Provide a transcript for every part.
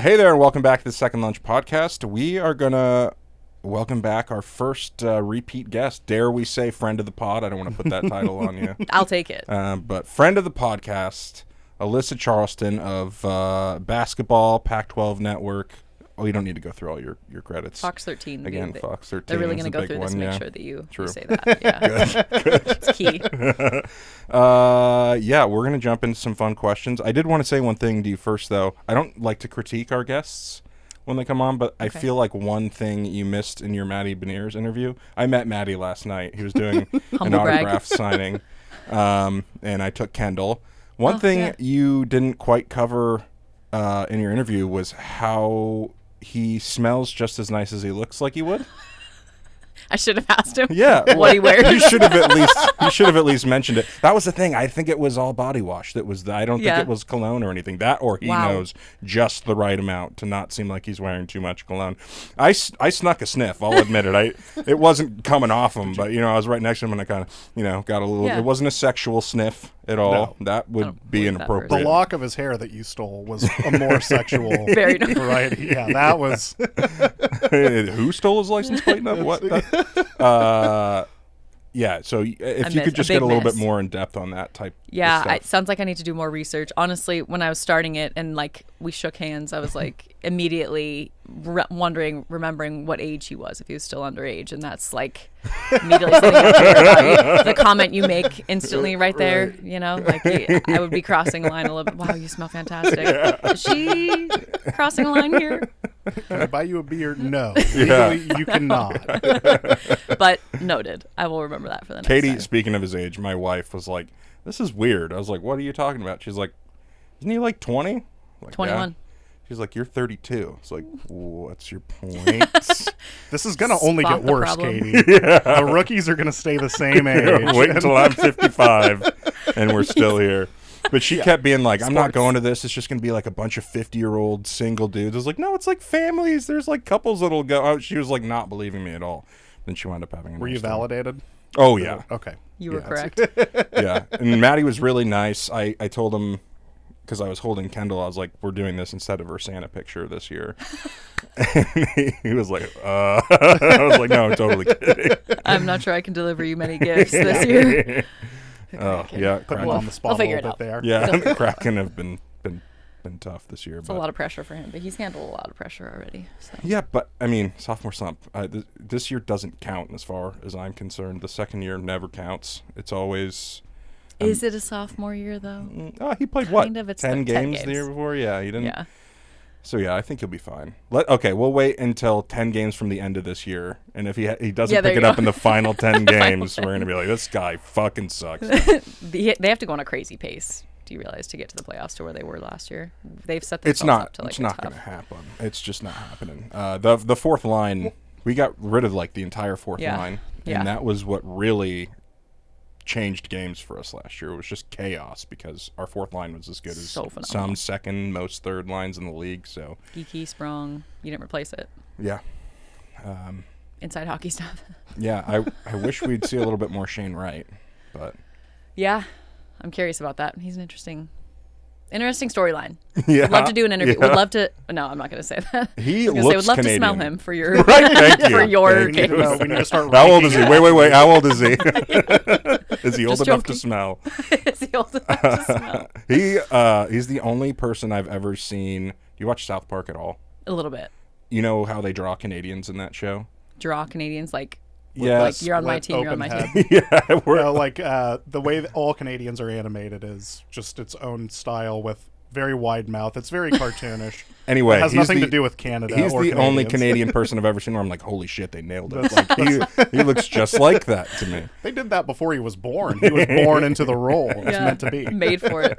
Hey there, and welcome back to the Second Lunch Podcast. We are going to welcome back our first repeat guest. Dare we say friend of the pod? I don't want to put that title on you. I'll take it. But friend of the podcast, Alyssa Charlston of basketball, Pac-12 Network. Oh, you don't need to go through all your credits. Fox 13. Again, Fox 13. They're really going to go through this and make yeah. sure that you True. say that. Yeah. Good. It's key. Yeah, we're going to jump into some fun questions. I did want to say one thing to you first, though. I don't like to critique our guests when they come on, but I feel like one thing you missed in your Maddie Beniers interview. I met Maddie last night. He was doing an autograph signing, and I took Kendall. One thing you didn't quite cover in your interview was how he smells just as nice as he looks like he would. I should have asked him. Yeah, what he wears. He should have at least mentioned it. That was the thing. I think it was all body wash. That was I don't think it was cologne or anything. That or he knows just the right amount to not seem like he's wearing too much cologne. I snuck a sniff. I'll admit it. It wasn't coming off him, but I was right next to him and I kind of got a little. Yeah. It wasn't a sexual sniff at all. No. That would be inappropriate. The lock of his hair that you stole was a more sexual variety. Yeah, that was. Who stole his license plate? What? Yeah, so if you could just get a little bit more in depth on that type of stuff. It sounds like I need to do more research. Honestly, when I was starting it and we shook hands, I was immediately remembering what age he was, if he was still underage. And that's immediately something I care about you. The comment you make instantly right there, I would be crossing a line a little bit. Wow, you smell fantastic. Yeah. Is she crossing a line here? Can I buy you a beer? No. Legally, you cannot. But noted. I will remember that for the next Katie, time. Speaking of his age, my wife was like, this is weird. I was like, what are you talking about? She's like, isn't he 20? 21. Yeah. She's like, you're 32. It's like, what's your point? This is going to only get worse, Katie. Yeah. The rookies are going to stay the same age. Wait until I'm 55 and we're still here. But she kept being like, I'm not going to this. It's just going to be a bunch of 50-year-old single dudes. I was like, no, it's families. There's couples that'll go. Oh, she was not believing me at all. Then she wound up having a Were you validated? Oh, yeah. Okay. You were correct. Yeah. And Maddie was really nice. I told him, because I was holding Kendall, I was like, we're doing this instead of her Santa picture this year. And he was like, I was like, no, I'm totally kidding. I'm not sure I can deliver you many gifts this year. Oh, yeah. Put him on the spot a little bit there. Yeah, Kraken have been tough this year. It's a lot of pressure for him, but he's handled a lot of pressure already. So. Yeah, but, sophomore slump, this year doesn't count as far as I'm concerned. The second year never counts. It's always... Is it a sophomore year, though? Oh, he played, 10 games the year before? Yeah, he didn't... Yeah. So, yeah, I think he'll be fine. We'll wait until 10 games from the end of this year. And if he doesn't pick it up in the final 10 games, we're going to be like, this guy fucking sucks. They have to go on a crazy pace, do you realize, to get to the playoffs to where they were last year. They've set themselves up to It's not going to happen. It's just not happening. The fourth line, we got rid of the entire fourth line. And that was what really changed games for us last year. It was just chaos because our fourth line was as good as some second, most third lines in the league. So Geeky, Sprung, you didn't replace it. Yeah. Inside hockey stuff. Yeah, I wish we'd see a little bit more Shane Wright, but yeah, I'm curious about that. He's an interesting storyline. Yeah, would love to do an interview. Yeah. Would love to. No, I'm not going to say that. He looks would love Canadian. to smell him for your Thank you. for your we case. need to start. How old is he? Wait. How old is he? Is he old Just enough joking. to smell? Is he old enough to smell? He's the only person I've ever seen. Do you watch South Park at all? A little bit. You know how they draw Canadians in that show? Draw Canadians Yes. you're on my team, you're on my team. Yeah, the way that all Canadians are animated is just its own style with very wide mouth. It's very cartoonish. Anyway, it has nothing to do with Canada. He's or the Canadians. only Canadian person I've ever seen where I'm like, holy shit, they nailed it. He looks just like that to me. They did that before he was born. He was born into the role. It was meant to be. Made for it.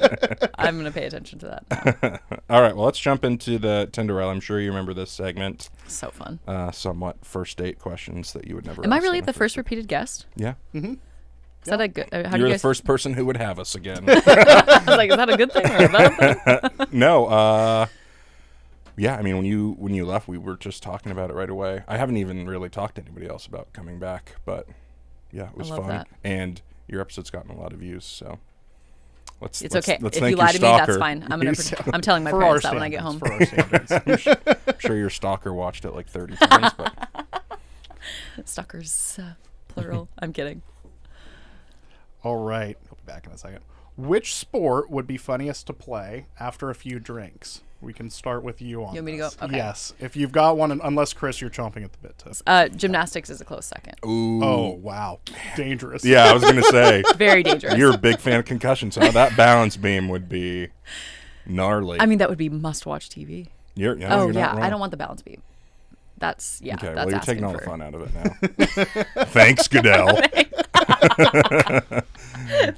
I'm going to pay attention to that now. All right, well, let's jump into the Tinderella. I'm sure you remember this segment. So fun. Somewhat first date questions that you would never Am I ask really on a the first repeated guest? Yeah. Mm-hmm. Is that a good? How do You're you the guys? first person who would have us again. I was like, is that a good thing or a bad thing? No. Yeah, I mean, when you left, we were just talking about it right away. I haven't even really talked to anybody else about coming back, but yeah, it was fun. That. And your episode's gotten a lot of views, so It's okay. Let's If thank you your lie to me, that's stalker. fine. I'm telling my For parents our that when I get home. For our standards. I'm sure your stalker watched it like 30 times. But Stalkers, plural. I'm kidding. All right. I'll be back in a second. Which sport would be funniest to play after a few drinks? We can start with you on You want me to go? this. Okay. Yes. If you've got one, unless, Chris, you're chomping at the bit to. Gymnastics is a close second. ooh. Oh, wow. Dangerous. Yeah, I was going to say. Very dangerous. You're a big fan of concussion, so that balance beam would be gnarly. I mean, that would be must-watch TV. You're Oh, not yeah. wrong. I don't want the balance beam. That's, yeah. Okay, that's well, you're asking taking all the for- fun out of it now. Thanks, Goodell.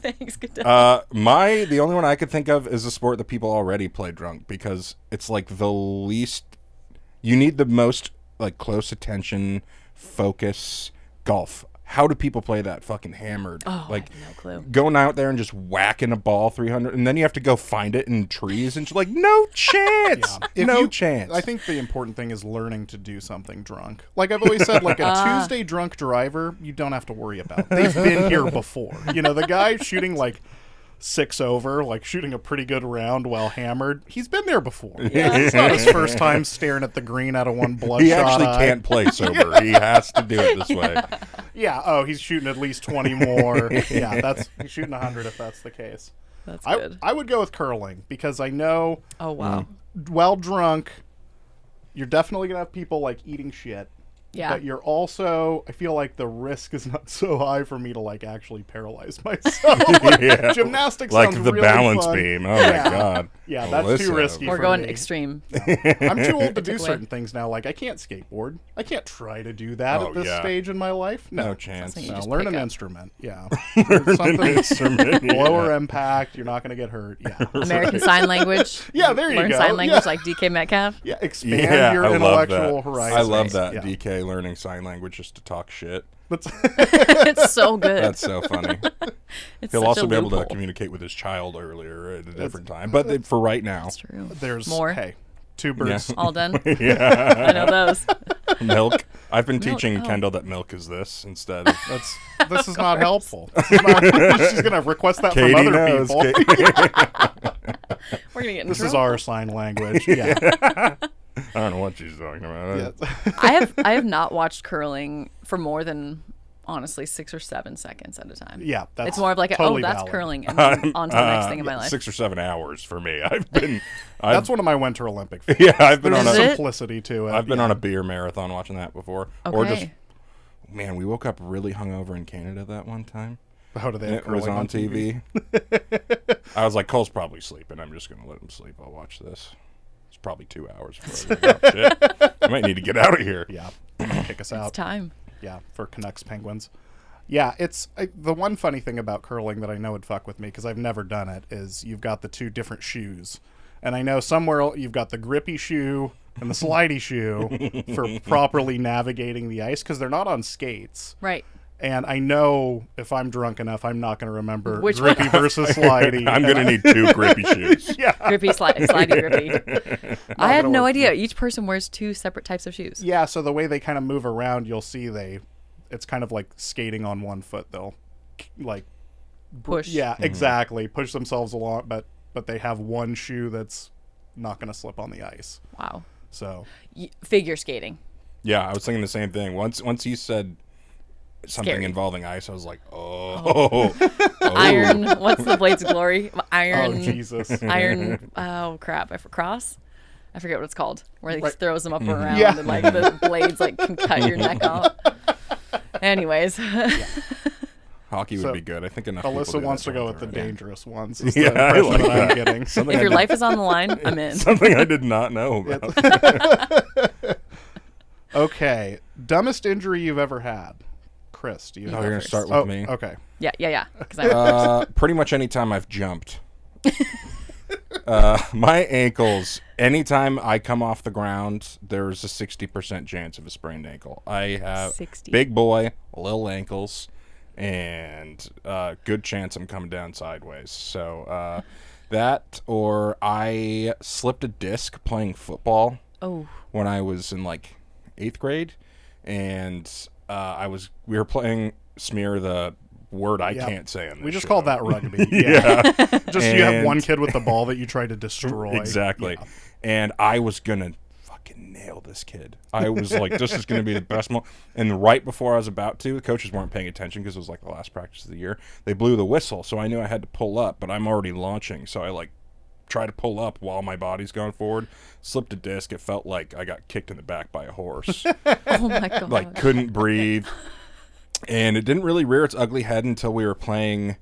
Thanks, good. The only one I could think of is a sport that people already play drunk because it's like the least. You need the most like close attention, focus. Golf. How do people play that fucking hammered? Oh, like I have no clue. going out there and just whacking a ball 300, and then you have to go find it in trees, and just like no chance, chance. I think the important thing is learning to do something drunk. Like I've always said, like a Tuesday drunk driver, you don't have to worry about. They've been here before. You know, the guy shooting like 6 over, like shooting a pretty good round while hammered, he's been there before. It's not his first time staring at the green out of one bloodshot He actually eye. can't play sober. He has to do it this way. Yeah, oh, he's shooting at least 20 more. Yeah, he's shooting 100 if that's the case. That's good. I would go with curling because I know Oh, wow. while drunk, you're definitely going to have people like eating shit. Yeah. But you're also, I feel like the risk is not so high for me to like actually paralyze myself. Yeah. Gymnastics Like sounds the really balance fun. beam. Oh Yeah. my god. Yeah, that's too Alyssa. risky. We're for going me. extreme. I'm too old to do Take away. certain things now. Like I can't skateboard. I can't try to do that Oh, at this yeah. stage in my life. No No, chance. Something you no, just learn pick an up. instrument. Yeah, An something instrument, yeah. lower impact. You're not going to get hurt. Yeah, American Sign Language. Yeah, there you Learn go. sign language Yeah. like DK Metcalf. yeah. Expand Yeah, your I love intellectual that. horizons. I love that Yeah. DK learning sign language just to talk shit. That's It's so good. That's so funny. It's He'll such also a be able to loophole. communicate with his child earlier at a different time. But for right now, That's true. there's More. Hey, two birds. All done. yeah, I know those. milk. I've been Milk, teaching oh. Kendall that milk is this instead of This is not helpful. This is not, she's gonna request that Katie from other knows. people. We're gonna get in This is trouble. our sign language. Yeah. I don't know what she's talking about. Yeah. I have not watched curling for more than honestly 6 or 7 seconds at a time. Yeah, that's It's more of like totally that's valid. curling and then on to the next thing in my life. 6 or 7 hours for me. I've That's one of my Winter Olympic. yeah. I've been There's on Is a it? simplicity to it. I've been yeah. on a beer marathon watching that before. Okay. Or just man, we woke up really hungover in Canada that one time. How do they? And have it was curling on TV. I was like, Cole's probably sleeping. I'm just gonna let him sleep. I'll watch this. It's probably 2 hours before I get up. Shit. I might need to get out of here. Yeah, kick us It's out. time. Yeah, for Canucks Penguins. Yeah, it's the one funny thing about curling that I know would fuck with me because I've never done it is you've got the two different shoes, and I know somewhere you've got the grippy shoe and the slidey shoe for properly navigating the ice because they're not on skates. Right. And I know if I'm drunk enough, I'm not going to remember Which grippy one? versus slidey. I'm gonna need 2 grippy shoes. Yeah. Grippy, slidey, grippy. I had gonna no work. idea. Each person wears 2 separate types of shoes. Yeah, so the way they kind of move around, you'll see it's kind of like skating on one foot. They'll like Push. Yeah, exactly. Push themselves along, but they have one shoe that's not going to slip on the ice. Wow. So Figure skating. Yeah, I was thinking the same thing. Once you said something Scary. involving ice, I was like, oh. Iron. What's the Blades of Glory? Iron. oh Jesus. Iron. Oh crap! Cross. I forget what it's called. Where he Right. throws them up around Yeah. and like the blades like can cut your neck off. Anyways. Hockey would So, be good. I think enough people Alyssa do wants that to go down with the there. dangerous ones. Is Yeah, the I impression like that I'm that. getting. Something If I your did- life is on the line, I'm in. Something I did not know about. Okay, dumbest injury you've ever had, Chris? Do you? Oh, have you're gonna first. start with Oh, me. okay. Yeah. 'Cause I'm Pretty much any time I've jumped. My ankles, anytime I come off the ground, there's a 60% chance of a sprained ankle. I have 60. big boy, little ankles, and good chance I'm coming down sideways. So that, or I slipped a disc playing football when I was in like 8th grade, and we were playing Smear the word I can't say on this We just show. called that rugby. Yeah. Just you have one kid with the ball that you try to destroy. Exactly. Yeah. And I was going to fucking nail this kid. I was like, this is going to be the best moment. And right before I was about to, the coaches weren't paying attention because it was like the last practice of the year. They blew the whistle, so I knew I had to pull up, but I'm already launching. So I like try to pull up while my body's going forward. Slipped a disc. It felt like I got kicked in the back by a horse. Oh my god. Like couldn't breathe. And it didn't really rear its ugly head until we were playing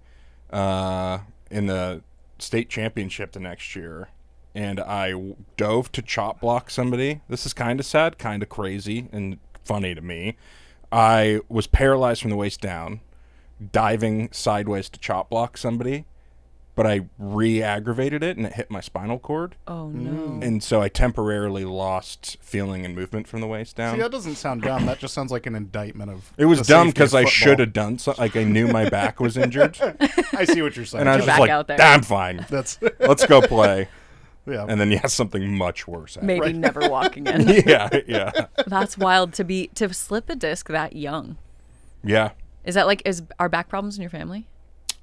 in the state championship the next year. And I dove to chop block somebody. This is kind of sad, kind of crazy, and funny to me. I was paralyzed from the waist down, diving sideways to chop block somebody, but I re-aggravated it, and it hit my spinal cord. Oh, no. And so I temporarily lost feeling and movement from the waist down. See, that doesn't sound dumb. That just sounds like an indictment of. It was the dumb safety because of I football. should have done something. Like, I knew my back was injured. I see what you're saying. And I was Back just like, out there. I'm fine. That's Let's go play. yeah. And then, something much worse happened. Maybe never walking in. Yeah. That's wild to slip a disc that young. Yeah. Is that are back problems in your family?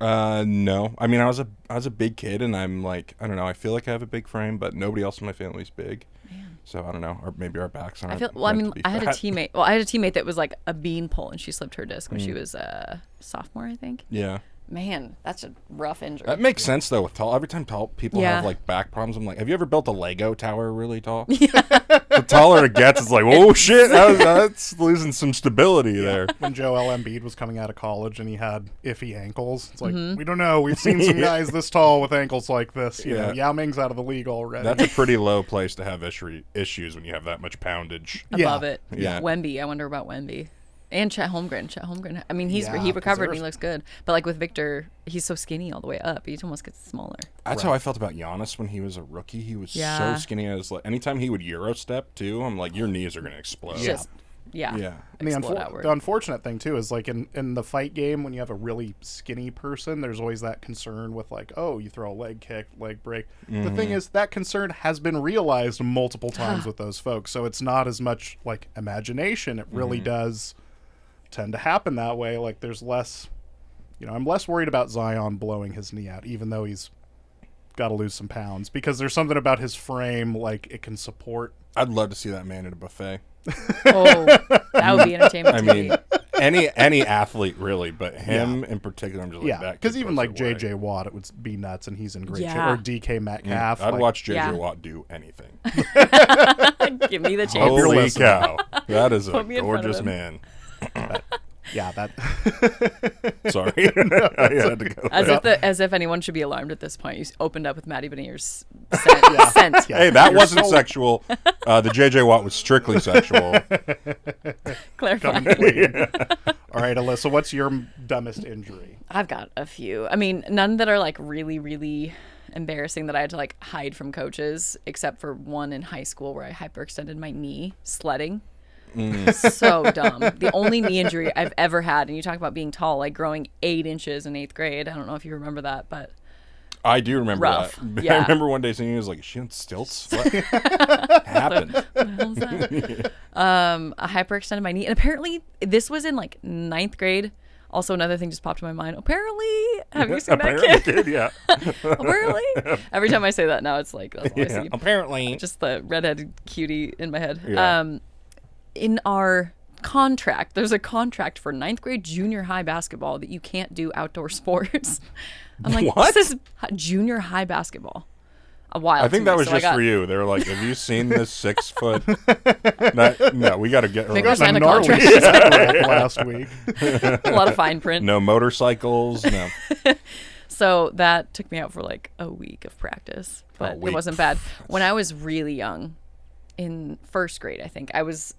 No. I mean, I was a big kid, and I'm like, I don't know. I feel like I have a big frame, but nobody else in my family's big. Man. So I don't know. Or maybe our backs aren't. I had a teammate. Well, I had a teammate that was like a beanpole, and she slipped her disc when she was a sophomore, I think. Yeah. Man, that's a rough injury. That makes sense though. With tall, every time tall people Yeah. have like back problems, I'm like, have you ever built a Lego tower really tall? Yeah. The taller it gets, it's like, oh shit, that's losing some stability there. When Joel Embiid was coming out of college and he had iffy ankles, it's like, we don't know. We've seen some guys this tall with ankles like this. You know, Yao Ming's out of the league already. That's a pretty low place to have issues when you have that much poundage. Above it. Yeah. Wemby. I wonder about Wemby. And Chet Holmgren. I mean, he Yeah, recovered and he deserves- looks good. But like with Victor, he's so skinny all the way up. He almost gets smaller. That's how I felt about Giannis when he was a rookie. He was so skinny. I was like, anytime he would Euro step too, I'm like, your knees are gonna explode. It's just, yeah. And explode outward. the unfortunate thing too is like in the fight game, when you have a really skinny person, there's always that concern with like, oh, you throw a leg kick, leg break. The thing is that concern has been realized multiple times with those folks, so it's not as much like imagination. It really does tend to happen that way. Like there's less, I'm less worried about Zion blowing his knee out, even though he's got to lose some pounds, because there's something about his frame, like it can support. I'd love to see that man at a buffet. Oh, that would be entertainment. I mean, any athlete really, but him in particular, I'm just like that. Because kid even blows like it away. JJ Watt, it would be nuts, and he's in great shape. Yeah. Or DK Metcalf. I'd like, watch JJ Yeah. Watt do anything. Give me the chance. you're Holy listening. cow, that is a Put me in front of gorgeous him. man. Yeah, that. Sorry, I had to go. As if anyone should be alarmed at this point. You opened up with Maddie Veneer's scent. Yeah. Hey, that You're wasn't so- sexual. The JJ Watt was strictly sexual. Clarifying. All right, Alyssa, what's your dumbest injury? I've got a few. I mean, none that are like really, really embarrassing that I had to like hide from coaches, except for one in high school where I hyperextended my knee sledding. So dumb. The only knee injury I've ever had, and you talk about being tall, like growing 8 inches in 8th grade. I don't know if you remember that, but I do remember Rough. that. Yeah. I remember one day seeing you was like, is she on stilts? What happened? what the hell's that? I hyperextended my knee, and apparently this was in like 9th grade. Also, another thing just popped in my mind. Apparently, have you seen that Apparently, kid? yeah. Apparently, every time I say that now, it's like that's all I see. Apparently. Just the redheaded cutie in my head. Yeah. In our contract, there's a contract for 9th grade junior high basketball that you can't do outdoor sports. I'm like, What? This is junior high basketball. A while. I think that was just for you. They were like, have you seen this 6 foot? No, we got to get her. Fingers A Signed a gnarly contract. setup last week. a lot of fine print. No motorcycles. No. So that took me out for like a week of practice, but week. it wasn't bad. When I was really young, in 1st grade, I think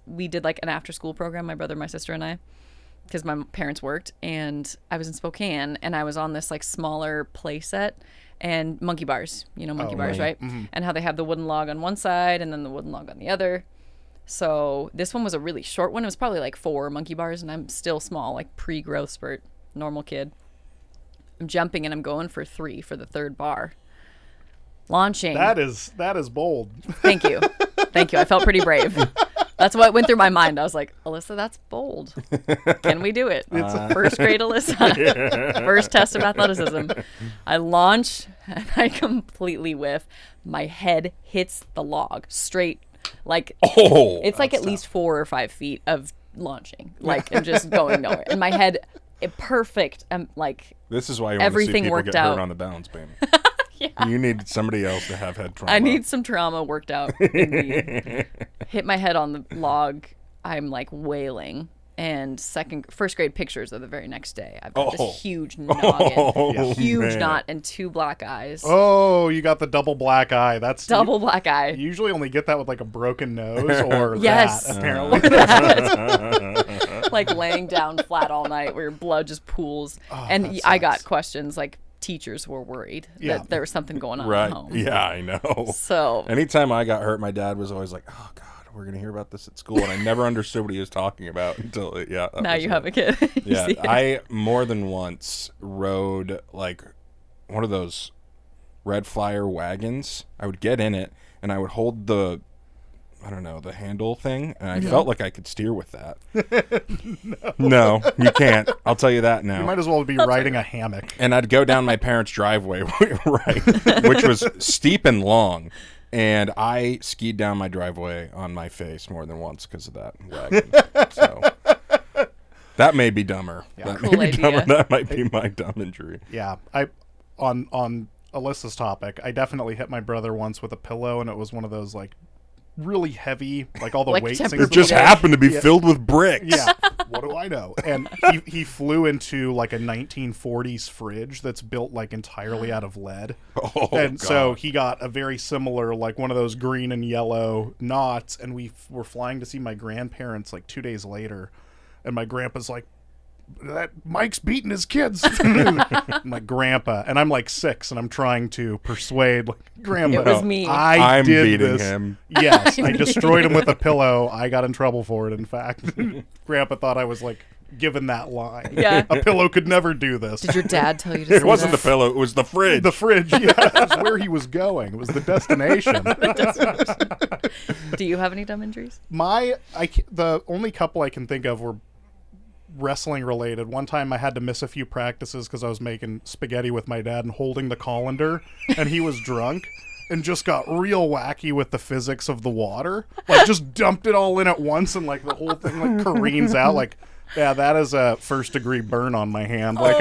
we did like an after school program, my brother, my sister, and I, because my parents worked, and I was in Spokane, and I was on this like smaller play set and monkey bars, monkey bars, right? And how they have the wooden log on one side and then the wooden log on the other. So this one was a really short one. It was probably like 4 monkey bars, and I'm still small, like pre-growth spurt, normal kid. I'm jumping and I'm going for 3 for the 3rd bar. Launching. That is bold. Thank you. I felt pretty brave. That's what went through my mind. I was like, Alyssa, that's bold. Can we do it? It's first grade Alyssa. First test of athleticism. I launch and I completely whiff. My head hits the log straight. Like, it's like at least 4 or 5 feet of launching, like, and just going nowhere. And my head, perfect. Like, this is why you want to see people get hurt on the balance beam. Yeah. You need somebody else to have head trauma. I need some trauma worked out in me. Hit my head on the log. I'm like wailing. And first grade pictures of the very next day. I've got this huge noggin, huge knot, and 2 black eyes. Oh, you got the double black eye. That's double black eye. You usually only get that with like a broken nose or yes, that, apparently. Or that. Like laying down flat all night where your blood just pools. Oh, and I got questions like, teachers were worried that there was something going on at home. Yeah, I know. So anytime I got hurt, my dad was always like, "Oh God, we're gonna hear about this at school," and I never understood what he was talking about until now you have a kid. Yeah, I more than once rode like one of those red flyer wagons. I would get in it and I would hold the handle thing, and I felt like I could steer with that. No, you can't. I'll tell you that now. You might as well be riding a hammock. And I'd go down my parents' driveway, right, which was steep and long, and I skied down my driveway on my face more than once because of that wagon. So that may be dumber. Yeah. That cool idea. Dumber. That might be my dumb injury. Yeah, on Alyssa's topic, I definitely hit my brother once with a pillow, and it was one of those like really heavy, like all the weight things. It just happened to be filled with bricks. Yeah. What do I know? And he flew into like a 1940s fridge that's built like entirely out of lead. Oh, and God. So he got a very similar, like one of those green and yellow knots. And we were flying to see my grandparents like 2 days later. And my grandpa's like, that Mike's beating his kids. I'm like, Grandpa, and I'm like 6, and I'm trying to persuade like, Grandpa. It was me. I'm did beating this. him. Yes, I destroyed him with a pillow. I got in trouble for it. In fact, Grandpa thought I was like given that line. Yeah, a pillow could never do this. Did your dad tell you to? It wasn't the pillow. It was the fridge. The fridge. Yeah, it was where he was going. It was the destination. Do you have any dumb injuries? The only couple I can think of were wrestling related. One time I had to miss a few practices because I was making spaghetti with my dad and holding the colander, and he was drunk and just got real wacky with the physics of the water. Like just dumped it all in at once, and like the whole thing like careens out. Like, yeah, that is a 1st-degree burn on my hand. Like,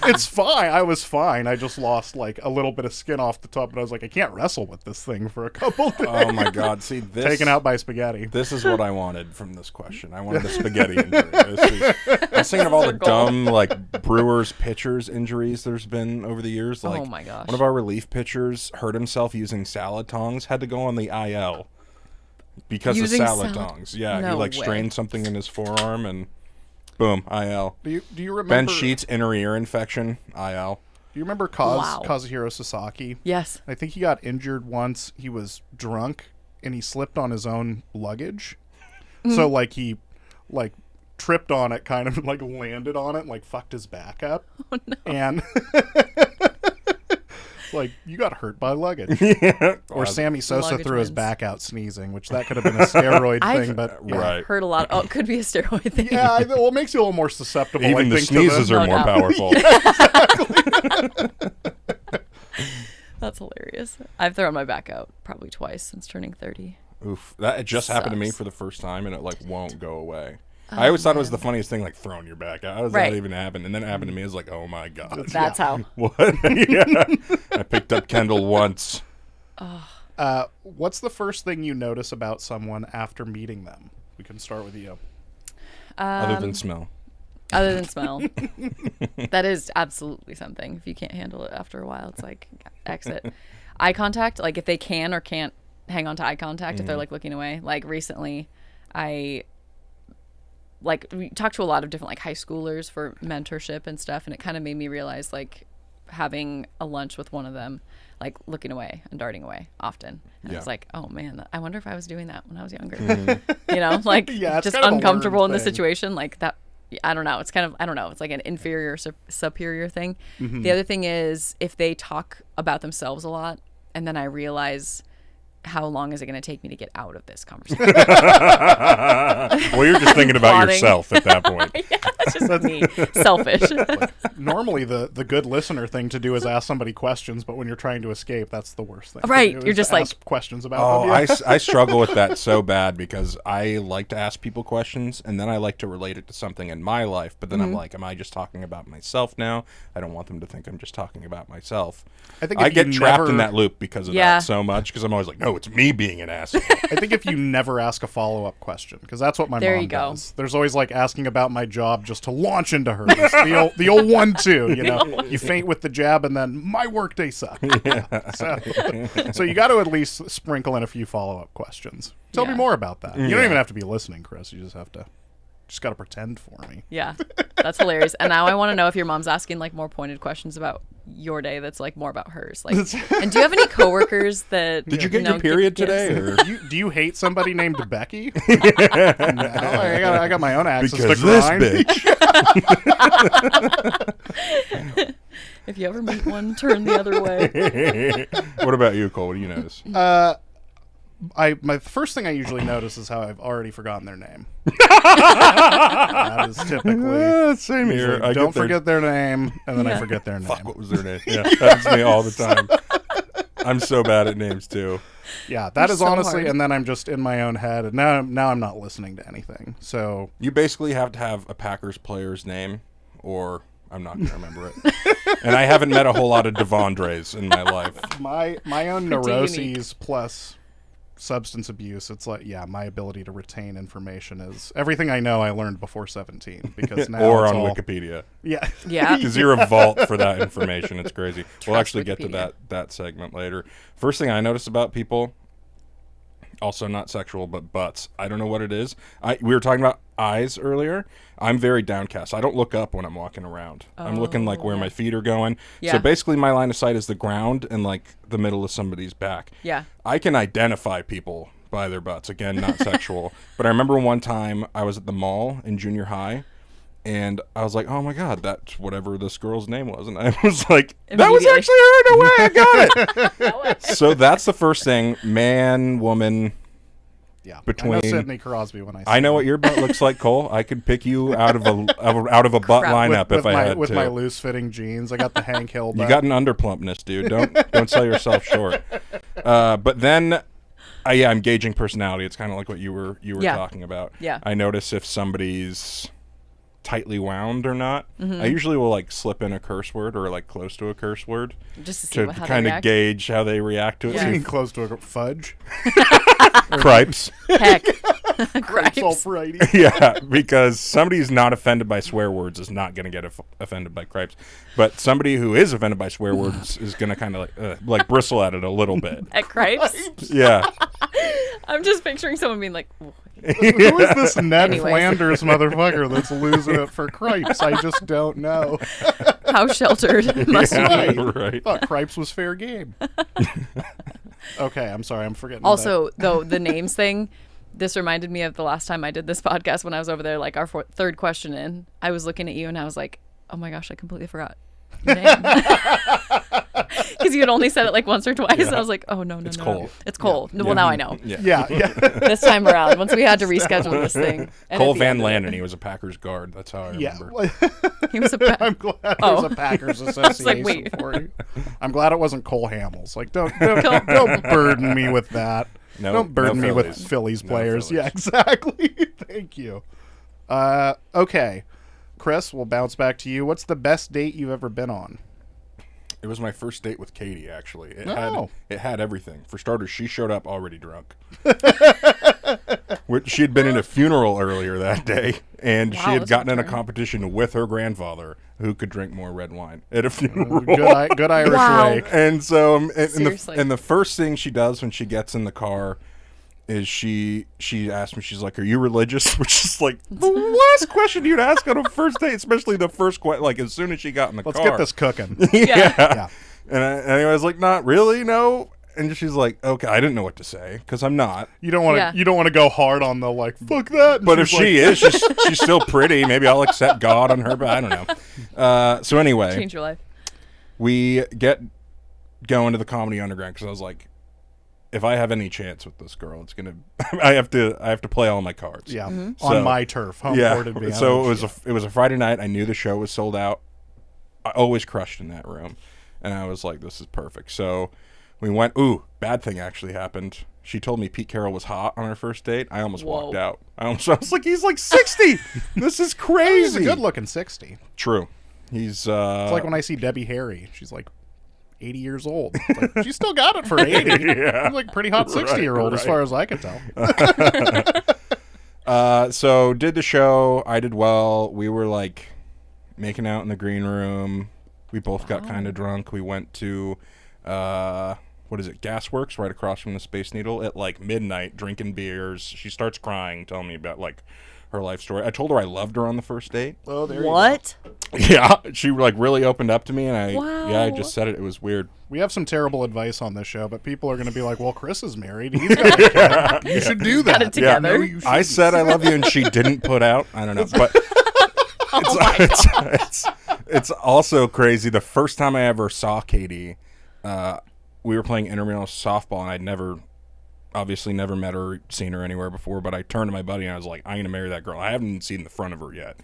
it's fine. I was fine. I just lost like a little bit of skin off the top, and I was like, I can't wrestle with this thing for a couple days. Oh my God! See, this taken out by spaghetti. This is what I wanted from this question. I wanted a spaghetti injury. I was thinking of all the dumb like Brewers pitchers injuries there's been over the years. Like, oh my gosh! One of our relief pitchers hurt himself using salad tongs. Had to go on the IL. Because using of salad tongs. Yeah, no he like way. strained something in his forearm and boom, IL. Do you remember Ben Sheets inner ear infection, IL. Do you remember Kazuhiro Sasaki? Yes. I think he got injured once. He was drunk and he slipped on his own luggage. So like he like tripped on it, kind of like landed on it and like fucked his back up. Oh no. And like, you got hurt by luggage. Yeah. Or Sammy Sosa Luggage threw his wins. back out sneezing, which that could have been a steroid thing, but yeah. Right. Heard a lot. Oh, it could be a steroid thing. Yeah, well, it makes you a little more susceptible. Even I the think, sneezes to are more powerful. That's hilarious. I've thrown my back out probably twice since turning 30. Oof. That just happened to me Sucks. for the first time, and it like won't go away. I always thought it was the funniest thing, like throwing your back out. How does that even happen? And then it happened to me. I was like, oh my God. That's how. What? Yeah. I picked up Kendall once. What's the first thing you notice about someone after meeting them? We can start with you. Other than smell. Other than smell. That is absolutely something. If you can't handle it after a while, it's like exit. Eye contact, like if they can or can't hang on to eye contact, if they're like looking away. Like recently, we talked to a lot of different like high schoolers for mentorship and stuff, and it kind of made me realize like having a lunch with one of them, like looking away and darting away often. And I was like, oh man, I wonder if I was doing that when I was younger. You know, like just kind of a uncomfortable in the learned thing. situation like that. I don't know. It's kind of, I don't know. It's like an inferior superior thing. The other thing is if they talk about themselves a lot and then I realize how long is it going to take me to get out of this conversation? Well, you're just thinking about Plotting. yourself at that point. Yeah, that's just me. Selfish. Normally, the good listener thing to do is ask somebody questions, but when you're trying to escape, that's the worst thing. Right, to do, you're is just to like- ask questions about Oh, them. Yeah. I struggle with that so bad because I like to ask people questions and then I like to relate it to something in my life. But then I'm like, am I just talking about myself now? I don't want them to think I'm just talking about myself. I think I if get you trapped never- in that loop because of Yeah. that so much because I'm always like, no, it's me being an asshole. I think if you never ask a follow-up question, because that's what my There mom you go. does. There's always like asking about my job just to launch into hers. The old 1-2, you know. You faint with the jab and then my workday sucked. So you got to at least sprinkle in a few follow-up questions. Tell me Yeah. more about that. You Yeah. don't even have to be listening, Chris. You just have to got to pretend for me. Yeah, that's hilarious. And now I want to know if your mom's asking like more pointed questions about your day that's like more about hers. Like, and do you have any coworkers that Did you get know, your period give today? gifts? Or? Do you hate somebody named Becky? No, I got my own axes Because to this grind. bitch. If you ever meet one, turn the other way. What about you, Cole? What do you notice? My first thing I usually notice is how I've already forgotten their name. That is typically. Same here. Usually, don't forget their name, and then I Yeah. forget their name. Fuck, what was their name? Yeah, that's me all the time. I'm so bad at names too. Yeah, that is so honestly, hard. and then I'm just in my own head, and now I'm not listening to anything. So You basically have to have a Packers player's name, or I'm not going to remember it. And I haven't met a whole lot of Devondres in my life. my own Pretty neuroses unique. plus substance abuse, it's like, yeah, my ability to retain information is everything I know I learned before 17 because now Or it's on all, Wikipedia. Yeah. Yeah. Because you're a vault for that information. It's crazy. We'll Trust actually get to Wikipedia. that segment later. First thing I notice about people, also not sexual, but butts. I don't know what it is. We were talking about eyes earlier. I'm very downcast. I don't look up when I'm walking around. I'm looking like where my feet are going. Yeah. So basically my line of sight is the ground and like the middle of somebody's back. Yeah. I can identify people by their butts. Again, not sexual. But I remember one time I was at the mall in junior high and I was like, oh my God, that's whatever this girl's name was. And I was like, that was Immediately. actually her. No way, I got it. So that's the first thing. Man, woman. Yeah. Between- I know Sidney Crosby when I see I know him. what your butt looks like, Cole. I could pick you out of a butt Crap. lineup with if I my, had with to. my loose fitting jeans. I got the Hank Hill You butt. got an underplumpness, dude. Don't sell yourself short. But then, yeah, I'm gauging personality. It's kind of like what you were Yeah. talking about. Yeah. I notice if somebody's tightly wound or not. I usually will like slip in a curse word or like close to a curse word Just to see to how kind they of react. gauge how they react to it. Yeah. See Getting if- close to a fudge. Cripes. Heck. It's all Gripes. frighty. Yeah, because somebody who's not offended by swear words is not going to get offended by cripes. But somebody who is offended by swear words is going to kind of like bristle at it a little bit. At Cripes? Yeah. I'm just picturing someone being like, "Ooh." Who is this Ned Anyways. Flanders motherfucker that's losing it for cripes? I just don't know. How sheltered must you be? Right. I thought cripes was fair game. Okay, I'm sorry. I'm forgetting. Also, though, the names thing, this reminded me of the last time I did this podcast when I was over there, like our third question in. I was looking at you and I was like, oh my gosh, I completely forgot your name. Because you had only said it like once or twice. Yeah. And I was like, oh, no. It's Cole. It's Cole. Well, now I know. Yeah. Yeah. This time around, once we had to reschedule this thing. And Cole at the Van end of it, Landen, he was a Packers guard. That's how I Yeah. remember. He was I'm glad there's Oh. a Packers was association like, wait. for you. I'm glad it wasn't Cole Hamels. Like, don't burden me with that. No, Don't burden no me with Phillies. Phillies No players. Phillies. Yeah, exactly. Thank you. Okay, Chris, we'll bounce back to you. What's the best date you've ever been on? It was my first date with Katie, actually. Oh. It had everything. For starters, she showed up already drunk. She had been in a funeral earlier that day, and she Wow, had that's gotten a in a turn. competition with her grandfather, who could drink more red wine at a funeral. Good Irish Wow. wake. And so, Seriously. and the first thing she does when she gets in the car is she asks me, she's like, "Are you religious?" Which is like the last question you'd ask on a first date, especially the first question. Like as soon as she got in the Let's car, get this cooking. Yeah. Yeah. And I was like, "Not really, no." And she's like, "Okay," I didn't know what to say because I'm not. You don't want to. Yeah. You don't want to go hard on the like. Fuck that. And But if she's she like, is, she's still pretty. Maybe I'll accept God on her. But I don't know. So anyway, Change your life. we get going to the Comedy Underground because I was like, if I have any chance with this girl, it's gonna. I have to play all my cards. Yeah, Mm-hmm. on my turf, home court advantage. So it was a Friday night. I knew the show was sold out. I always crushed in that room, and I was like, "This is perfect." So we went. Ooh, bad thing actually happened. She told me Pete Carroll was hot on our first date. I almost walked out. I was like, "He's like 60. This is crazy." He's a good-looking 60. True. He's. It's like when I see Debbie Harry. She's like 80 years old. It's like, she still got it for 80. Yeah. She's like pretty hot 60-year-old as far as I can tell. So did the show. I did well. We were like making out in the green room. We both got kind of drunk. We went to what is it, Gasworks, right across from the Space Needle at like midnight, drinking beers. She starts crying, telling me about like her life story. I told her I loved her on the first date. Oh, there What? Yeah, she like really opened up to me, and I Wow. I just said it. It was weird. We have some terrible advice on this show, but people are going to be like, well, Chris is married. He's got a kid. You should do that. Got it together. No, you I shouldn't. said I love you, and she didn't put out. I don't know, but it's also crazy. The first time I ever saw Katie, we were playing intramural softball, and I'd obviously never met her, seen her anywhere before. But I turned to my buddy and I was like, "I'm gonna marry that girl." I haven't even seen the front of her yet,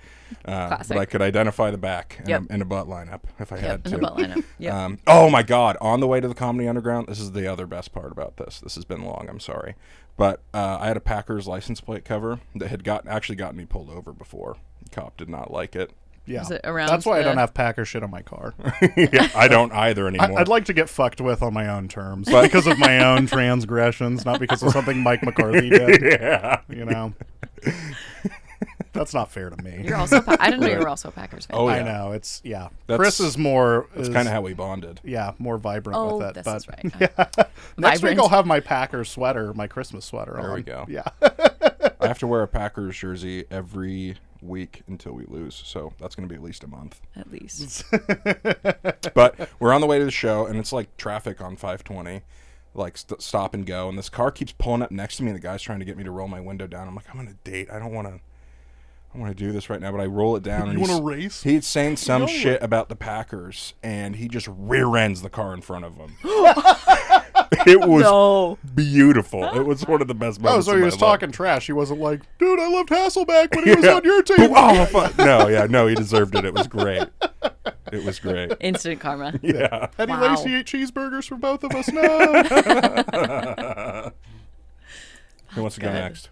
but I could identify the back in a butt lineup if I had to. In the butt lineup. Yep. Oh my God! On the way to the Comedy Underground, this is the other best part about this. This has been long. I'm sorry, but I had a Packers license plate cover that had gotten me pulled over before. The cop did not like it. Yeah. Is it around That's why I the- don't have Packer shit on my car. Yeah, I don't either anymore. I'd like to get fucked with on my own terms, but because of my own transgressions, not because of something Mike McCarthy did. Yeah. You know, that's not fair to me. You're also. I didn't know you were also a Packers fan. Oh, I yeah. know it's That's- Chris is more. That's kind of how we bonded. Yeah, more vibrant Oh, with it. this But is right. next week Vibrant. I'll have my Packers sweater, my Christmas sweater on. There we go. Yeah. I have to wear a Packers jersey every week until we lose, so that's going to be at least a month. At least. But we're on the way to the show, and it's like traffic on 520, like stop and go, and this car keeps pulling up next to me, and the guy's trying to get me to roll my window down. I'm like, I'm on a date. I don't want to do this right now, but I roll it down. You and want to race? He's saying some shit about the Packers, and he just rear ends the car in front of him. It was No. beautiful. It was one of the best Oh, moments. so of he my was life. talking trash. He wasn't like, dude, I loved Hasselback when he was on your team. Oh, fuck. No, he deserved it. It was great. It was great. Instant karma. Yeah. Eddie Wow. Lacy ate cheeseburgers for both of us. No. Who wants to go Good. next?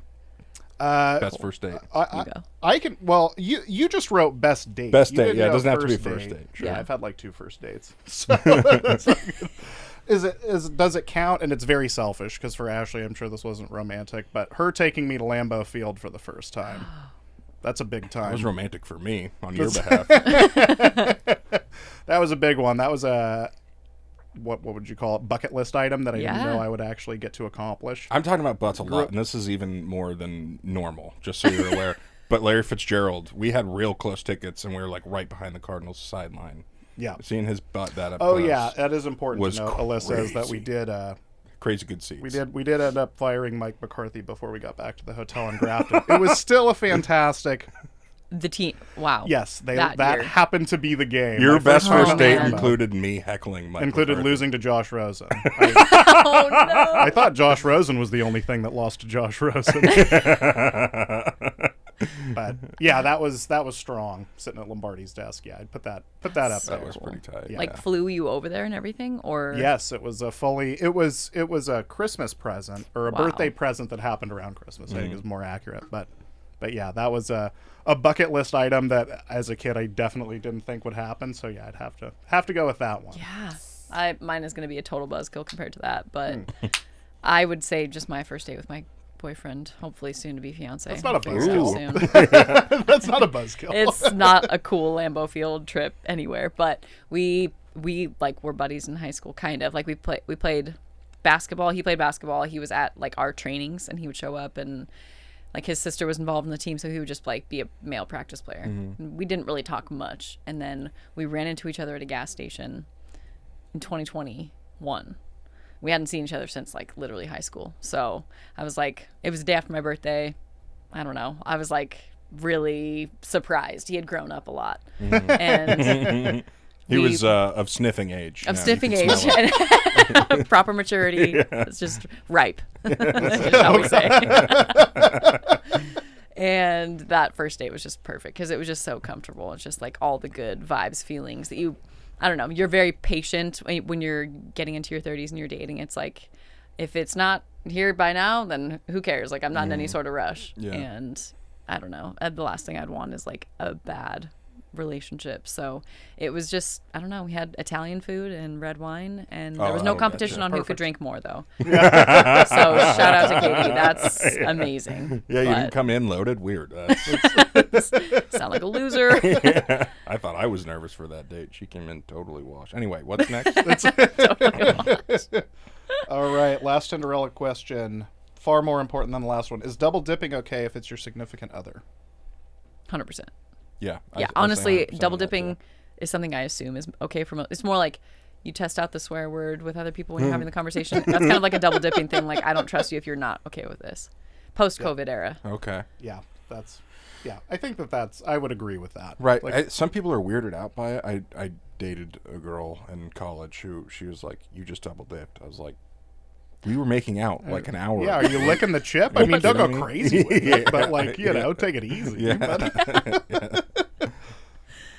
Uh, Best first date. You go. I can. Well, you just wrote best date. Best You date, didn't yeah, it know doesn't have to be first date, sure. Yeah, I've had like 2 first dates. So that's not good. Does it count? And it's very selfish because for Ashley, I'm sure this wasn't romantic, but her taking me to Lambeau Field for the first time. That's a big It time. was romantic for me on your behalf. That was a big one. That was a what would you call it? Bucket list item that I didn't Yeah. know I would actually get to accomplish. I'm talking about butts a lot, and this is even more than normal, just so you're aware. But Larry Fitzgerald, we had real close tickets, and we were like right behind the Cardinals sideline. Yeah. Seeing his butt that up Oh close yeah, that is important was to note. Alyssa, is that we crazy. did. Crazy good seats. We did end up firing Mike McCarthy before we got back to the hotel in Grafton. It was still a fantastic. The team. Wow. Yes, That that year. happened to be the game. Your My best time first in date man. Lambeau included me heckling Mike included McCarthy. losing to Josh Rosen. Oh no. I thought Josh Rosen was the only thing that lost to Josh Rosen. But yeah, that was strong. Sitting at Lombardi's desk. Yeah, I'd put that up That there. was pretty tight. Yeah. Like flew you over there and everything, or Yes, it was it was a Christmas present or a Wow. birthday present that happened around Christmas. I think is more accurate. But yeah, that was a bucket list item that as a kid I definitely didn't think would happen. So yeah, I'd have to go with that one. Yeah. Mine is going to be a total buzzkill compared to that, but I would say just my first date with my boyfriend, hopefully soon to be fiance. That's not a Fingers buzzkill. crossed soon. That's not a buzzkill. It's not a cool Lambeau Field trip anywhere, but we like were buddies in high school, kind of. Like we played basketball. He played basketball. He was at like our trainings, and he would show up, and like his sister was involved in the team, so he would just like be a male practice player. We didn't really talk much, and then we ran into each other at a gas station in 2021. We hadn't seen each other since like literally high school. So I was like, it was the day after my birthday. I don't know. I was like really surprised. He had grown up a lot. And He was of sniffing age. Of Yeah, sniffing you can age. smell it. And proper maturity. It's just ripe. That's just how we say. And that first date was just perfect because it was just so comfortable. It's just like all the good vibes, feelings that I don't know, you're very patient when you're getting into your 30s and you're dating. It's like, if it's not here by now, then who cares? Like, I'm not in any sort of rush. Yeah. And I don't know. The last thing I'd want is like a bad relationship. So it was just, I don't know, we had Italian food and red wine, and there was no competition on who could drink more, though. So shout out to Katie. That's amazing. Yeah, you didn't come in loaded. Weird. Sound like a loser. Yeah. I thought I was nervous for that date. She came in totally washed. Anyway, what's next? All right, last Tinderella question. Far more important than the last one. Is double dipping okay if it's your significant other? 100%. Yeah. Yeah, honestly, double dipping is something I assume is okay for most. It's more like you test out the swear word with other people when you're having the conversation. That's kind of like a double dipping thing. Like, I don't trust you if you're not okay with this. Post-COVID era. Okay. Yeah, I think that's, I would agree with that. Right. Like, Some people are weirded out by it. I dated a girl in college who she was like, you just double dipped. I was like, we were making out like an hour. Yeah, are you licking the chip? I mean, don't go crazy with it, but like, you know, take it easy. Yeah. Yeah.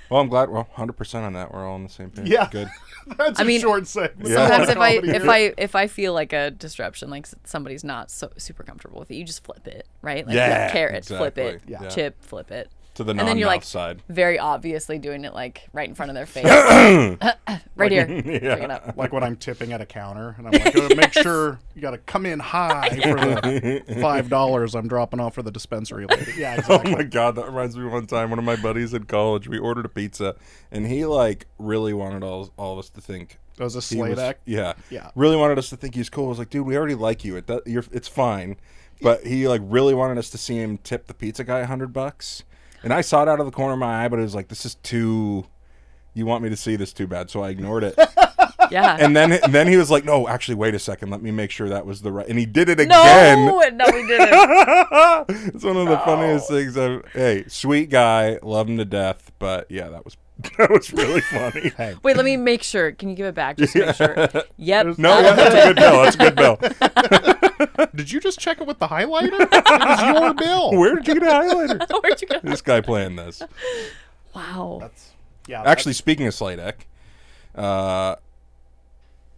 Well, I'm glad. Well, 100% on that. We're all on the same page. Yeah. Good. That's a short segment. Sometimes if I feel like a disruption, like somebody's not so super comfortable with it, you just flip it, right? Like, Yeah, carrot, flip it. exactly. Yeah. Chip, flip it. To the and then you're non-mouth like side. very obviously doing it like right in front of their face. Right here. Yeah. Bring it up. Like when I'm tipping at a counter and I'm like, oh, make sure you got to come in high for the $5 I'm dropping off for the dispensary lady. Yeah, exactly. Oh my God, that reminds me of one time. One of my buddies in college, we ordered a pizza, and he like really wanted all of us to think. That was a Slade act? Yeah. Yeah. Really wanted us to think he's cool. I was like, dude, we already like you. It's fine. But he like really wanted us to see him tip the pizza guy $100. And I saw it out of the corner of my eye, but it was like, this is too. You want me to see this too bad, so I ignored it. Yeah. And then he was like, no, actually, wait a second. Let me make sure that was the right. And he did it again. No, we didn't. It's one of the funniest things. Hey, sweet guy, love him to death. But yeah, that was really funny. Hey. Wait, let me make sure. Can you give it back just to make sure? Yep. No, yeah, that's a good bill. That's a good bill. Did you just check it with the highlighter? It was your bill. Where did you get a highlighter? Where'd you go? This guy playing this. Wow. Actually, speaking of Sladek, Is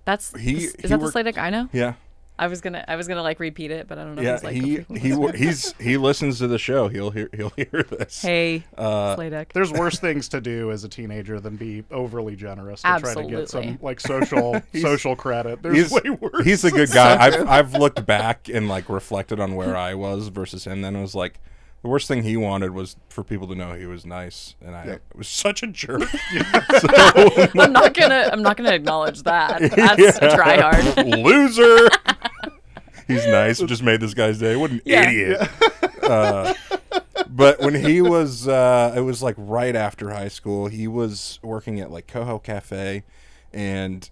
that the Sladek I know? Yeah. I was gonna like repeat it, but I don't know. Yeah, if he's like he listens to the show. He'll hear this. Hey, Sladek. There's worse things to do as a teenager than be overly generous to try to get some like social credit. There's way worse. He's a good guy. I've looked back and like reflected on where I was versus him. Then it was like the worst thing he wanted was for people to know he was nice, and I was such a jerk. I'm not gonna acknowledge that. That's a tryhard. Loser. He's nice. It just made this guy's day. What an idiot. But when he was, it was like right after high school. He was working at like Coho Cafe, and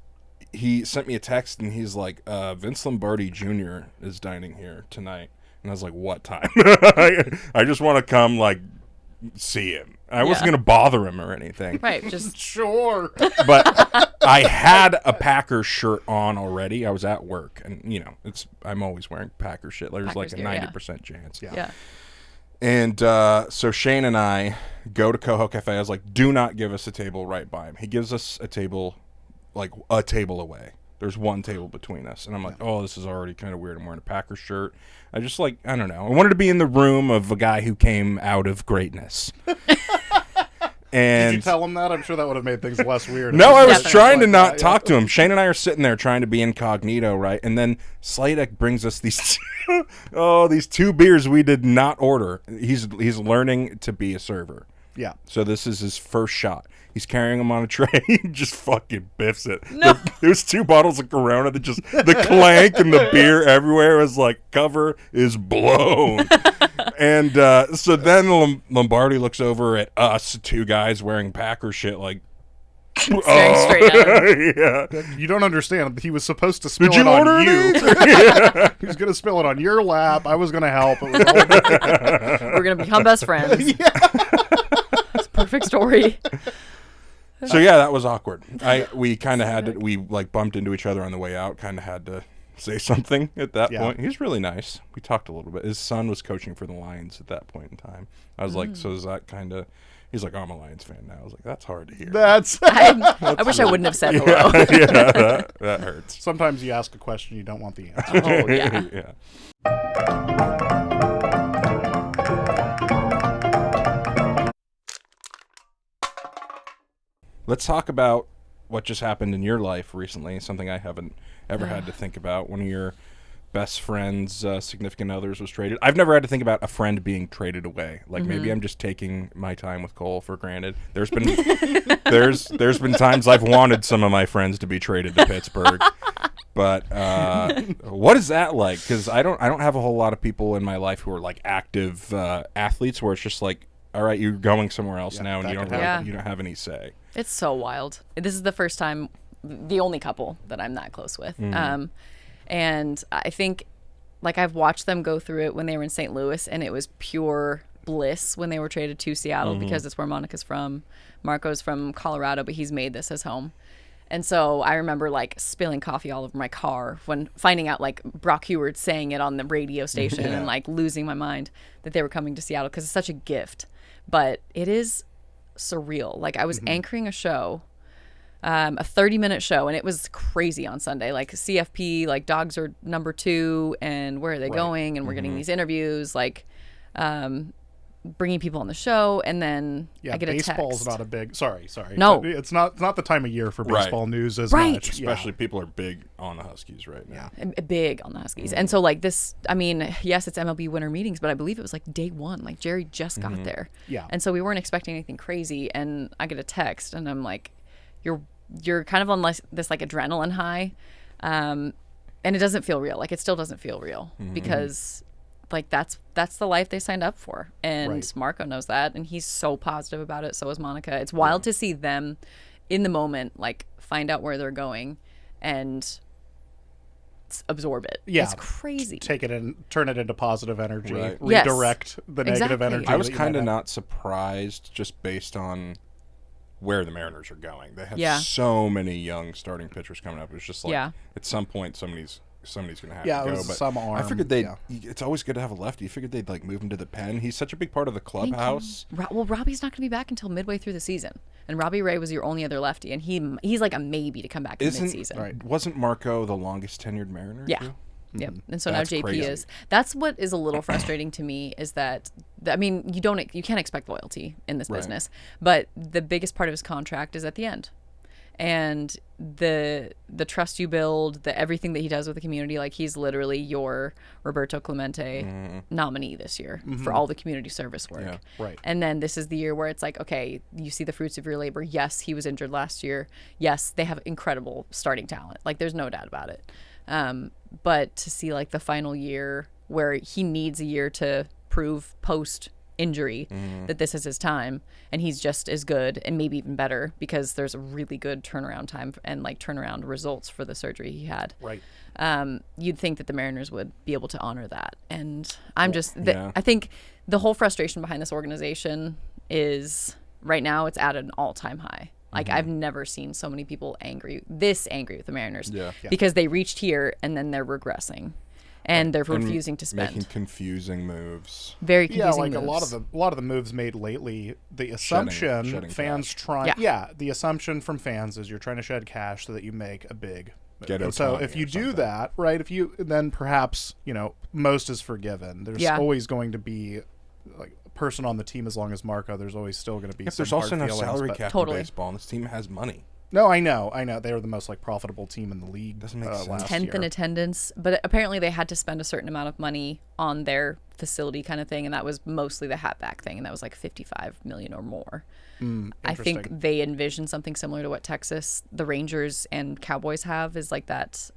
he sent me a text, and he's like, Vince Lombardi Jr. is dining here tonight. And I was like, what time? I just want to come, like, see him. I wasn't going to bother him or anything. Right, just... Sure. But I had a Packers shirt on already. I was at work. And, you know, I'm always wearing Packers shit. There's like a 90% chance. Yeah. And so Shane and I go to Coho Cafe. I was like, do not give us a table right by him. He gives us a table, like a table away. There's one table between us. And I'm like, oh, this is already kind of weird. I'm wearing a Packers shirt. I just like, I don't know. I wanted to be in the room of a guy who came out of greatness. And did you tell him that? I'm sure that would have made things less weird. No, I was trying to not talk to him. Shane and I are sitting there trying to be incognito, right? And then Sladek brings us these these two beers we did not order. He's learning to be a server. Yeah. So this is his first shot. He's carrying them on a tray. He just fucking biffs it. No. There's 2 bottles of Corona that just, the clank and the beer everywhere was like, cover is blown. And so then Lombardi looks over at us, 2 guys wearing Packer shit, like, staring straight at him. Yeah. You don't understand. He was supposed to spill it on you. He was going to spill it on your lap. I was going to help. It was We're going to become best friends. It's a perfect story. So yeah, that was awkward. We kind of had to. We like bumped into each other on the way out. Kind of had to say something at that point. He was really nice. We talked a little bit. His son was coaching for the Lions at that point in time. I was like, so is that kind of? He's like, oh, I'm a Lions fan now. I was like, that's hard to hear. I wish I wouldn't have said hello. Yeah, that hurts. Sometimes you ask a question you don't want the answer. Oh yeah. Yeah. Let's talk about what just happened in your life recently, something I haven't ever had to think about. One of your best friend's significant others was traded. I've never had to think about a friend being traded away. Like maybe I'm just taking my time with Cole for granted. There's been there's been times I've wanted some of my friends to be traded to Pittsburgh. But what is that like? Because I don't have a whole lot of people in my life who are like active athletes where it's just like, all right, you're going somewhere else now, and you don't have any say. It's so wild. This is the first time, the only couple that I'm that close with. And I think, like, I've watched them go through it when they were in St. Louis, and it was pure bliss when they were traded to Seattle because it's where Monica's from. Marco's from Colorado, but he's made this his home. And so I remember, like, spilling coffee all over my car when finding out, like, Brock Heward saying it on the radio station and, like, losing my mind that they were coming to Seattle because it's such a gift. But it is surreal. Like, I was anchoring a show, a 30-minute show, and it was crazy on Sunday. Like, CFP, like, dogs are number 2, and where are they going? And we're getting these interviews, like, bringing people on the show, and then I get a text. Baseball's not a big. Sorry. No, it's not the time of year for baseball news as Right. much. Especially people are big on the Huskies right now. big on the Huskies. And so, like, this, I mean, yes, it's MLB winter meetings, but I believe it was like day 1. Like, Jerry just got there. Yeah. And so we weren't expecting anything crazy, and I get a text, and I'm like, you're kind of on this like adrenaline high, and it doesn't feel real. Like, it still doesn't feel real because, like, that's the life they signed up for, and Marco knows that, and he's so positive about it. So is Monica. It's wild to see them in the moment, like, find out where they're going and absorb it. Yeah, it's crazy. Take it and turn it into positive energy. Right. Redirect the negative energy. I was kind of not surprised just based on where the Mariners are going. They have so many young starting pitchers coming up. It's just like at some point somebody's going to have to go. It was but some arm. I figured it's always good to have a lefty. You figured they'd like move him to the pen. He's such a big part of the clubhouse. Well, Robbie's not going to be back until midway through the season. And Robbie Ray was your only other lefty, and he's like a maybe to come back in mid-season. Right. Wasn't Marco the longest tenured Mariner? Yeah. Too? Yep. And so That's now JP crazy. is. That's what is a little frustrating to me is that, I mean, you can't expect loyalty in this business, but the biggest part of his contract is at the end. And the trust you build, the everything that he does with the community, like, he's literally your Roberto Clemente nominee this year for all the community service work. Yeah. Right. And then this is the year where it's like, okay, you see the fruits of your labor. Yes, he was injured last year. Yes, they have incredible starting talent. Like, there's no doubt about it. But to see, like, the final year where he needs a year to prove post injury that this is his time, and he's just as good and maybe even better because there's a really good turnaround time and, like, turnaround results for the surgery he had. Right. You'd think that the Mariners would be able to honor that. And I'm I think the whole frustration behind this organization is right now it's at an all-time high. Like, I've never seen so many people angry with the Mariners because they reached here and then they're regressing. And they're refusing to spend. Making confusing moves. Very confusing moves. A lot of the moves made lately, the assumption shedding fans cash. the assumption from fans is you're trying to shed cash so that you make a big move. Get and so Ohtani if you or do something. that, right, then perhaps, most is forgiven. There's always going to be, like, a person on the team as long as Marco. There's always still going to be If some there's also hard no feelings, salary but- cap Totally. in baseball, and this team has money. No, I know. They were the most, like, profitable team in the league. Doesn't make sense. last 10th year. in attendance, but apparently they had to spend a certain amount of money on their facility kind of thing, and that was mostly the hatback thing, and that was like $55 million or more. I think Interesting. they envision something similar to what Texas, the Rangers and Cowboys have, is like that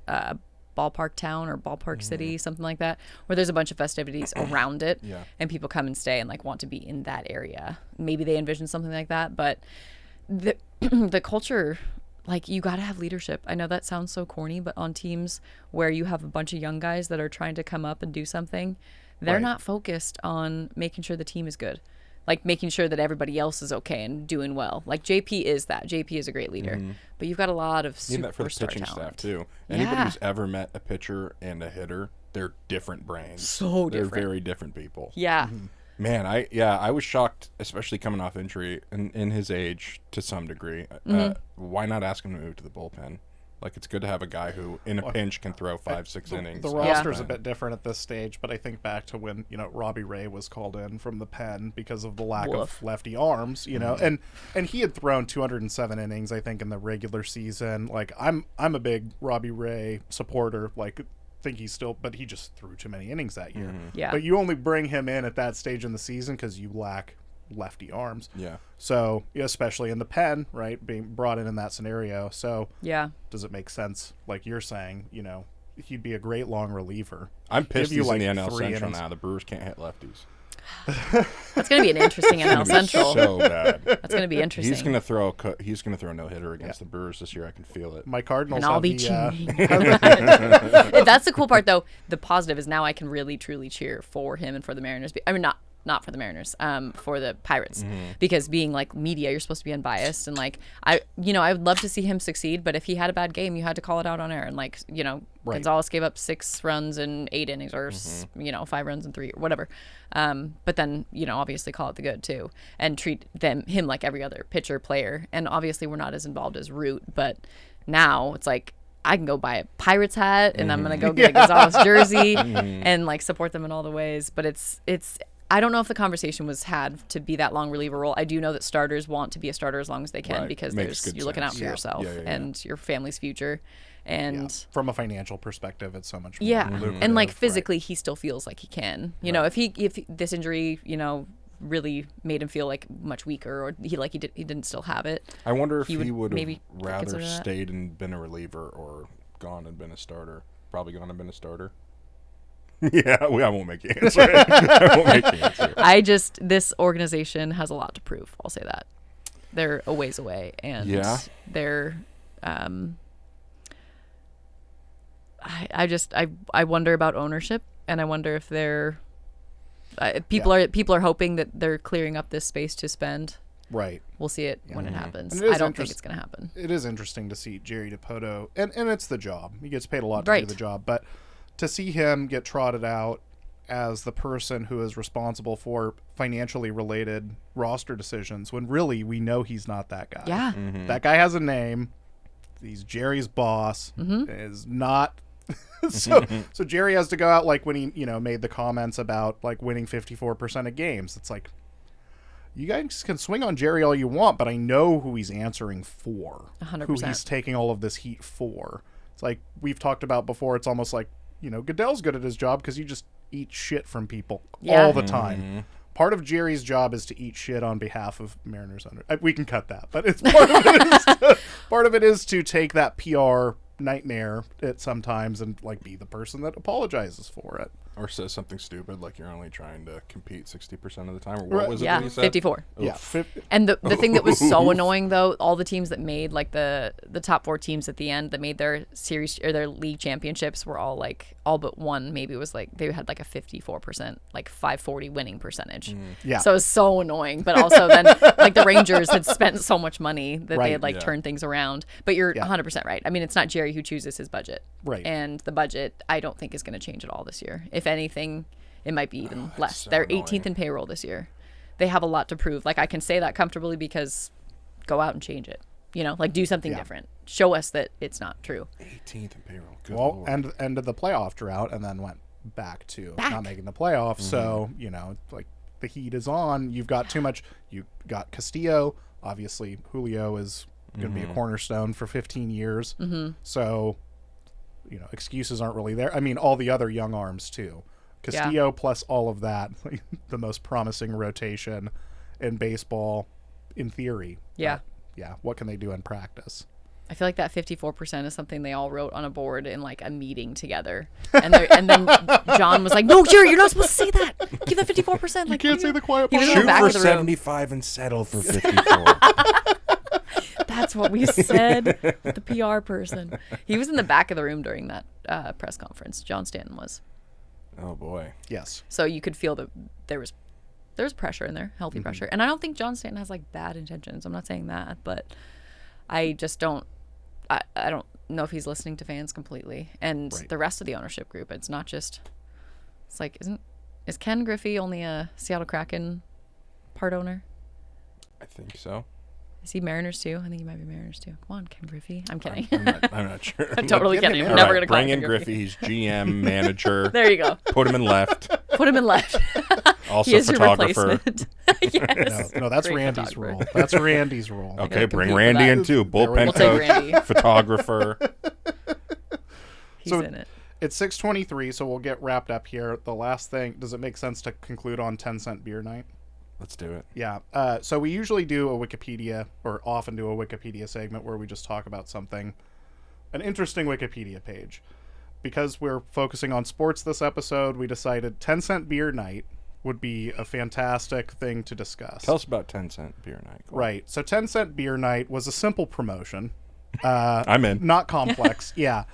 ballpark town or ballpark city, something like that, where there's a bunch of festivities around it, and people come and stay and, like, want to be in that area. Maybe they envision something like that, but the culture, like, you got to have leadership. I know that sounds so corny, but on teams where you have a bunch of young guys that are trying to come up and do something, they're Right. not focused on making sure the team is good. like making sure that everybody else is okay and doing well. Like JP is that. JP is a great leader, but you've got a lot of Need that for the superstar pitching talent. staff too. Anybody who's ever met a pitcher and a hitter, they're different brains. So different. They're very different people. Yeah. Man, I was shocked, especially coming off injury in his age to some degree. Why not ask him to move to the bullpen? Like, it's good to have a guy who, in a pinch, can throw 5-6 innings. The roster's a bit different at this stage, but I think back to when, Robbie Ray was called in from the pen because of the lack of lefty arms, and he had thrown 207 innings, I think, in the regular season. Like, I'm a big Robbie Ray supporter, like, think he's still, but he just threw too many innings that year. Yeah. But you only bring him in at that stage in the season because you lack lefty arms. Yeah. So, especially in the pen, right, being brought in that scenario. So, does it make sense? Like you're saying, he'd be a great long reliever. I'm pissed he's like in the NL 3 Central innings. now. The Brewers can't hit lefties. That's going to be an interesting NL Central. So bad. That's going to be interesting. He's gonna throw a no hitter against the Brewers this year. I can feel it. My Cardinals and I'll have be the, cheering. That's the cool part, though. The positive is now I can really, truly cheer for him and for the Mariners. I mean, not for the Mariners, for the Pirates, because being like media, you're supposed to be unbiased, and like I would love to see him succeed, but if he had a bad game, you had to call it out on air, and like Gonzalez gave up 6 runs in 8 innings, or 5 runs in 3, or whatever, but then obviously call it the good too, and treat him like every other pitcher player, and obviously we're not as involved as Root, but now it's like I can go buy a Pirates hat, and I'm gonna go get a Gonzalez jersey, and like support them in all the ways, but it's. I don't know if the conversation was had to be that long reliever role. I do know that starters want to be a starter as long as they can because you're looking out for yourself and your family's future. And from a financial perspective, it's so much more lucrative, and like physically, he still feels like he can. If this injury, really made him feel like much weaker, or he didn't still have it. I wonder if he would have maybe rather stayed and been a reliever or gone and been a starter. Probably gone and been a starter. Yeah, I won't make you answer it. I won't make you answer it. This organization has a lot to prove. I'll say that. They're a ways away, and they're. I wonder about ownership, and I wonder if they're. People are hoping that they're clearing up this space to spend. Right. We'll see it when it happens. I don't think it's going to happen. It is interesting to see Jerry DiPoto, and it's the job. He gets paid a lot to do the job, but to see him get trotted out as the person who is responsible for financially related roster decisions, when really we know he's not that guy. Yeah. That guy has a name. He's Jerry's boss. Is not. So Jerry has to go out like when he made the comments about like winning 54% of games. It's like, you guys can swing on Jerry all you want, but I know who he's answering for. 100%. Who he's taking all of this heat for. It's like we've talked about before. It's almost like, Goodell's good at his job because you just eat shit from people all the time. Part of Jerry's job is to eat shit on behalf of Mariners. We can cut that, but it's part of it is to take that PR nightmare at sometimes and like be the person that apologizes for it. Or says something stupid like you're only trying to compete 60% of the time. Or what was it that you said? 54. Yeah. And the thing that was so annoying, though, all the teams that made like the top 4 teams at the end that made their series or their league championships were all but one maybe was like they had like a 54%, like 540 winning percentage. Yeah. So it was so annoying. But also then like the Rangers had spent so much money that they had turned things around. But you're 100% right. I mean, it's not Jerry who chooses his budget. Right. And the budget I don't think is going to change at all this year. If anything, it might be even less. So They're annoying. 18th in payroll this year. They have a lot to prove. Like I can say that comfortably because go out and change it. Like do something different. Show us that it's not true. 18th in payroll. Good Well, Lord. end of the playoff drought and then went back to not making the playoffs. So, like the heat is on. You've got too much. You got Castillo. Obviously, Julio is going to be a cornerstone for 15 years. So, excuses aren't really there. I mean, all the other young arms too. Castillo plus all of that, like, the most promising rotation in baseball in theory. Yeah. But, what can they do in practice? I feel like that 54% is something they all wrote on a board in like a meeting together. And then John was like, "No, Jerry, you're not supposed to say that. Give that 54%. You can't say the quiet He was part. in the Shoot back for of the room. 75 and settle for 54. That's what we said. The PR person. He was in the back of the room during that press conference. John Stanton was. Oh boy. Yes. So you could feel that there there's pressure in there, healthy pressure. And I don't think John Stanton has like bad intentions. I'm not saying that, but I just don't. I don't know if he's listening to fans completely and the rest of the ownership group. It's not just. It's like is Ken Griffey only a Seattle Kraken part owner? I think so. Is he Mariners too? I think he might be Mariners too. Come on, Ken Griffey. I'm kidding. I'm not sure. I'm totally kidding. I'm All never right, going to call bring him in Ken Griffey. He's GM, manager. There you go. Put him in left. Put him in left. Also He is photographer. Your replacement. Yes. No, that's Great Randy's photographer. role. That's Randy's role. Okay, gotta bring compete for Randy that. in too. There we Bullpen go. We'll take Randy. coach, photographer. He's So- in it. It's 6:23, so we'll get wrapped up here. The last thing, does it make sense to conclude on 10-cent beer night? Let's do it. Yeah. So we usually do a Wikipedia, or often do a Wikipedia segment where we just talk about something, an interesting Wikipedia page. Because we're focusing on sports this episode, we decided 10-cent beer night would be a fantastic thing to discuss. Tell us about 10-cent beer night. Go on. Right. So 10-cent beer night was a simple promotion. I'm in. Not complex. Yeah.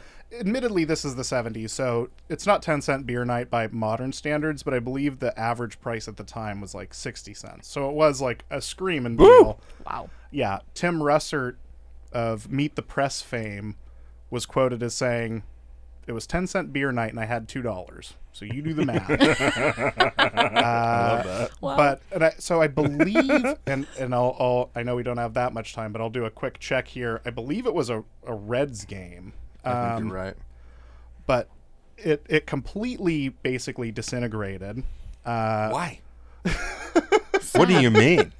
Admittedly, this is the 70s, so it's not 10-cent beer night by modern standards, but I believe the average price at the time was like 60 cents. So it was like a screaming deal. Wow. Yeah. Tim Russert of Meet the Press fame was quoted as saying, "It was 10-cent beer night and I had $2. So you do the math." I love that. Wow. But so I believe, and I'll I know we don't have that much time, but I'll do a quick check here. I believe it was a Reds game. I think you're right. But it completely basically disintegrated. Why? What do you mean?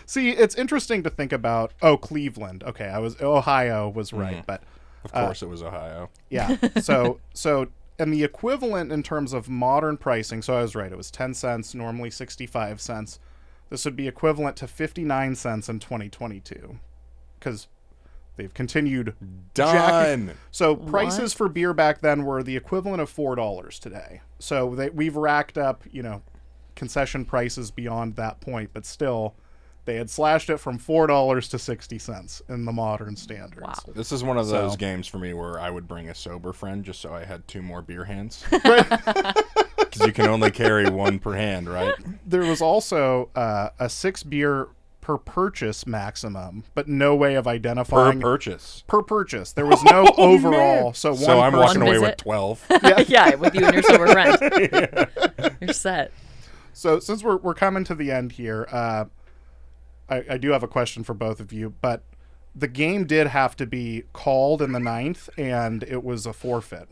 See, it's interesting to think about. Oh, Cleveland. Okay, Ohio was right, but Of course, it was Ohio. yeah. So and the equivalent in terms of modern pricing. So I was right. It was 10 cents, normally 65 cents. This would be equivalent to 59 cents in 2022, because they've continued Done. So prices for beer back then were the equivalent of $4 today. So we've racked up, concession prices beyond that point, but still, they had slashed it from $4 to 60 cents in the modern standards. Wow. This is one of those So- games for me where I would bring a sober friend just so I had 2 more beer hands. Because you can only carry 1 per hand, right? There was also a 6 beer per purchase maximum, but no way of Per identifying purchase. per purchase. There was no overall. man. So one So I'm person- walking away with visit. 12. Yeah, with you and your sober friend. You're set. So since we're coming to the end here, I do have a question for both of you, but the game did have to be called in the 9th, and it was a forfeit.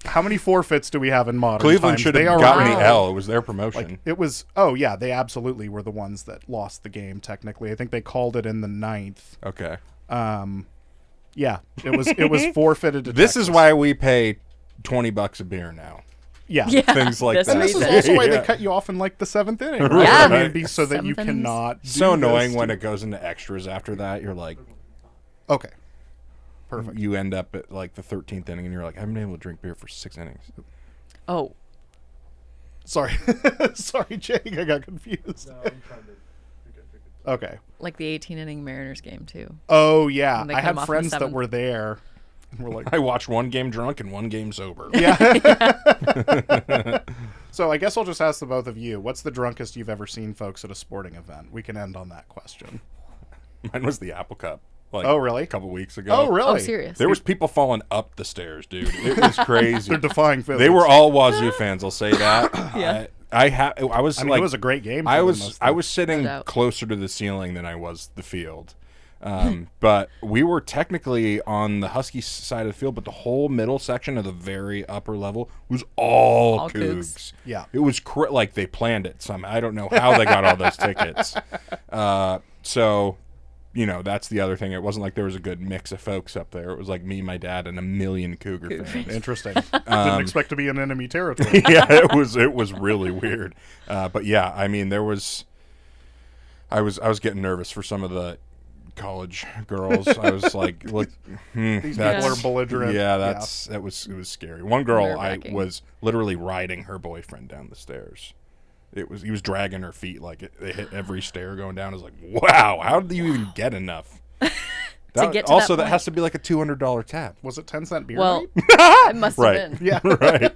How many forfeits do we have in modern Cleveland times? should They have are gotten wow. the L. It was their promotion. Like, it was. Oh yeah, they absolutely were the ones that lost the game. Technically, I think they called it in the 9th. Okay. Yeah, it was forfeited. To This Texas. is why we pay $20 a beer now. Yeah. Yeah. Things like this that. And this is reason. also why Yeah. they cut you off in like the 7th inning. Right? Yeah. I mean, so that you 7th innings. cannot. Do So annoying this when to- it goes into extras after that. You're like, Okay. Perfect. you end up at like the 13th inning and you're like, I haven't been able to drink beer for 6 innings. Oh, Sorry. Sorry, Jake. I got confused. Okay. like the 18-inning Mariners game, too. Oh, yeah. When they I come had off in the friends that 7th. were there. And we're like, I watched 1 game drunk and 1 game sober. yeah. So I guess I'll just ask the both of you. What's the drunkest you've ever seen folks at a sporting event? We can end on that question. Mine was the Apple Cup. Like, Oh, really? A couple weeks ago. Oh, really? Oh, serious? There was people falling up the stairs, dude. It was crazy. They're defying physics. They were all Wazoo fans. I'll say that. Yeah. I was I mean, like, it was a great game. I for was them, I was sitting No doubt. closer to the ceiling than I was the field. But we were technically on the Husky side of the field, but the whole middle section of the very upper level was all All Cougs. Cougs. Yeah. It was like they planned it somehow. I don't know how they got all those tickets. So, that's the other thing. It wasn't like there was a good mix of folks up there. It was like me, my dad, and a million Cougar fans. Interesting. Didn't expect to be in enemy territory. Yeah, it was really weird. But yeah, I mean, I was getting nervous for some of the college girls. I was like, look, These that's- people are belligerent. Yeah, it was scary. One girl, I Nerve-wracking. was literally riding her boyfriend down the stairs. He was dragging her feet like it hit every stair going down. I was like, wow, how do you even get enough? to get to also, that that has to be like a $200 tab. Was it 10-cent beer Well, night? it must Right. have been. Yeah. Right.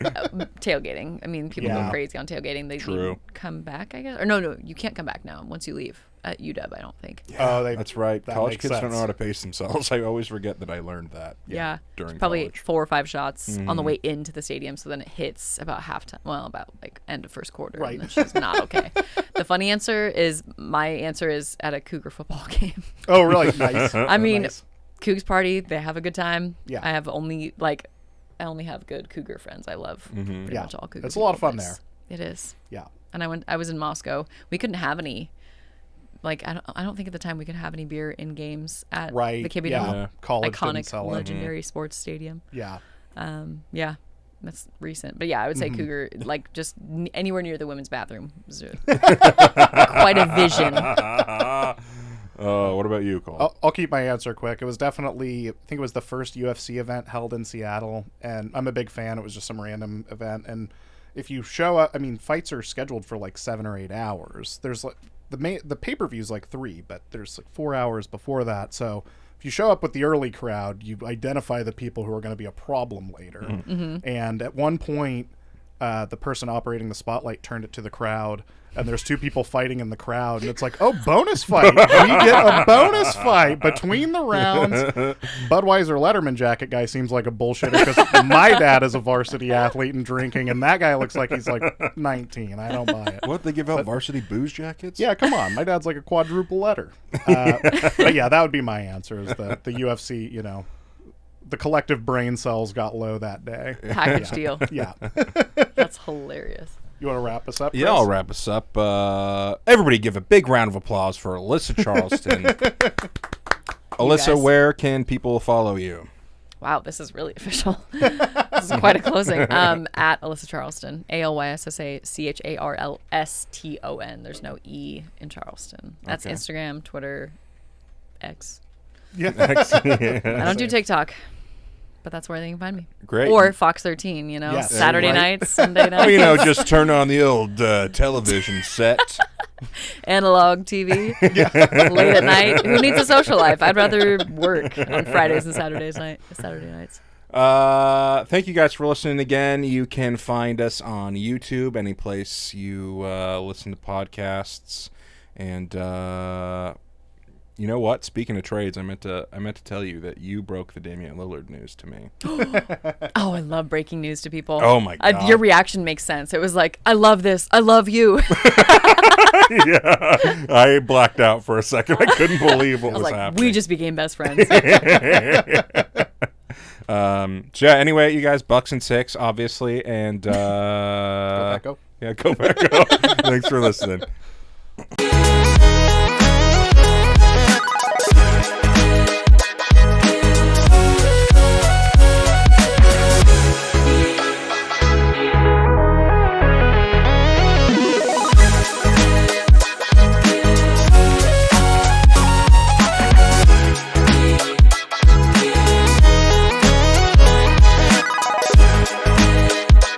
Tailgating. I mean, people Yeah. go crazy on tailgating. They True. come back, I guess. Or no, you can't come back now once you leave at UW, I don't think. Oh, That's right. that College makes kids don't sense. know how to pace themselves. I always forget that I learned that. Yeah. During Probably college. 4 or 5 shots on the way into the stadium, so then it hits about halftime. Well, about like end of first quarter. Right. And it's just not okay. The funny answer is my answer is at a Cougar football game. Oh, really? Nice. I mean, Nice. Cougs party, they have a good time. Yeah. I only have good Cougar friends. I love pretty Yeah. much all Cougar. It's a lot of people. fun there. It is. Yeah. And I was in Moscow. We couldn't have any. I don't think at the time we could have any beer in games at Right. the KB yeah. Dome. College didn't Iconic, sell it. legendary sports stadium. Yeah. Yeah, that's recent. But yeah, I would say Cougar, just anywhere near the women's bathroom. Was quite a vision. What about you, Cole? I'll keep my answer quick. It was definitely, I think it was the first UFC event held in Seattle, and I'm a big fan. It was just some random event, and if you show up, I mean, fights are scheduled for like 7 or 8 hours. There's like the pay-per-view is like 3, but there's like 4 hours before that. So if you show up with the early crowd, you identify the people who are going to be a problem later. And at one point, the person operating the spotlight turned it to the crowd, and there's 2 people fighting in the crowd, and it's like, oh, bonus fight. We get a bonus fight between the rounds. Budweiser Letterman jacket guy seems like a bullshitter because my dad is a varsity athlete and drinking, and that guy looks like he's like 19. I don't buy it. What, they give out varsity booze jackets? Yeah, come on. My dad's like a quadruple letter. But yeah, that would be my answer, is that the UFC, the collective brain cells got low that day. Package deal. Yeah. That's hilarious. You want to wrap us up, Chris? Yeah, I'll wrap us up. Everybody give a big round of applause for Alyssa Charlston. Alyssa, guys. where can people follow you? Wow, this is really official. This is quite a closing. At Alyssa Charlston, ALYSSA CHARLSTON. There's no E in Charleston. That's Okay. Instagram, Twitter, X. Yeah. I don't do TikTok, but that's where they can find me. Great. Or Fox 13, Yes. Saturday Right. nights, Sunday nights, Just turn on the old television set. analog TV, late at night. Who needs a social life? I'd rather work on Fridays and Saturday nights. Thank you guys for listening again. You can find us on YouTube, any place you listen to podcasts. And you know what? Speaking of trades, I meant to tell you that you broke the Damian Lillard news to me. Oh, I love breaking news to people. Oh my God. Your reaction makes sense. It was like, I love this. I love you. Yeah, I blacked out for a second. I couldn't believe what I was was like, happening. we just became best friends. So yeah, anyway, you guys, Bucks and 6, obviously, and Go. yeah, go back. Thanks for listening.